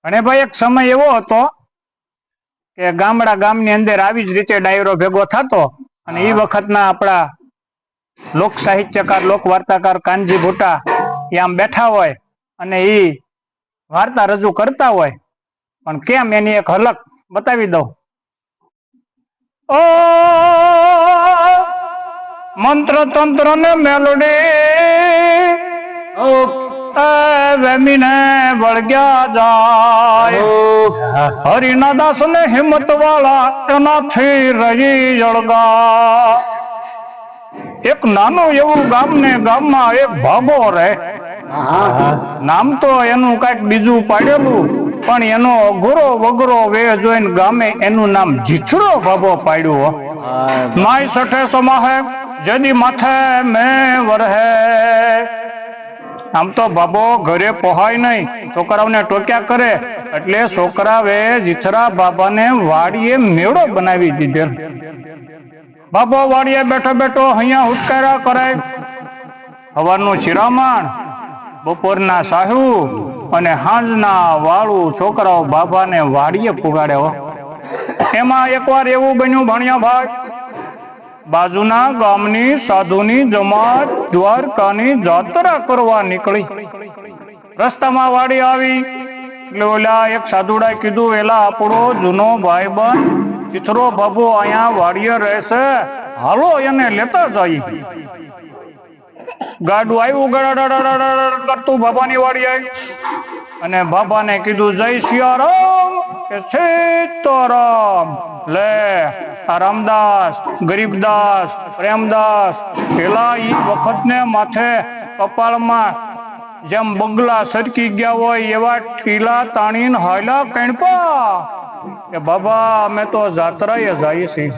અને ભાઈ એક સમય એવો હતો કે ગામની અંદર આવી જ રીતે ડાયરો ભેગો થતો અને એ વખતના આપણા લોક સાહિત્યકાર લોક વાર્તાકાર કાનજી ભુટ્ટા એ આમ બેઠા હોય અને એ વાર્તા રજૂ કરતા હોય પણ કેમ એની એક હલક બતાવી દઉં. ઓ મંત્ર તંત્ર ને મેલડી વેમીને વળગ્યા જાય હરિના દાસ ને હિંમત વાળા એનાથી રહી જળગા. એક નાનું એવું ગામમાં એક ભાગો રહે. નામ તો એનું કઈક બીજું પાડેલું પણ એનો અઘરો વગરો વે જોઈને ગામે એનું નામ જીછડો ભાભો પાડ્યું. માય સઠે સમાહે જેદી માથે મેં વરહે. આમ તો બાબો ઘરે પહોંચાય નહીં, છોકરાઓને ટોક્યા કરે એટલે છોકરાવે જીછરા બાબાને વાડીએ મેળો બનાવી દીધેલ. બાબો વાડીએ બેઠો બેઠો અહીંયા ઉટકારા કરે. સવારનું શિરામણ, બપોરના સાહુ અને સાંજના વાળું છોકરાઓ બાબાને વાડીએ પુગાડે. એમાં એકવાર એવું બન્યું ભણ્યા ભાઈ, બાજુના ગામની સાધુની જમાત દ્વારકાની જાત્રા કરવા નીકળી. રસ્તામાં વાડી આવી એટલે ઓલા એક સાધુડાએ કીધું, એલા આપણો જૂનો ભાઈબંધ ચિથરો બાબુ અહીંયા વાડીએ રહેશે, હાલો એને લેતા જઈએ. ગાડું આવ્યું ગડાડા કરતું બાબાની વાડી આવી અને બાબાને કીધું, જય સિયારામ કે સીતારામ. લે આ રામદાસ, ગરીબદાસ, પ્રેમદાસ પેલા ઈ વખત ને માથે કપાળમાં જેમ બગલા સરકી ગયા હોય એવા ઠીલા તાણીને હાયલા કણપા કે બાબા અમે તો જાત્રાએ જઈએ છીએ.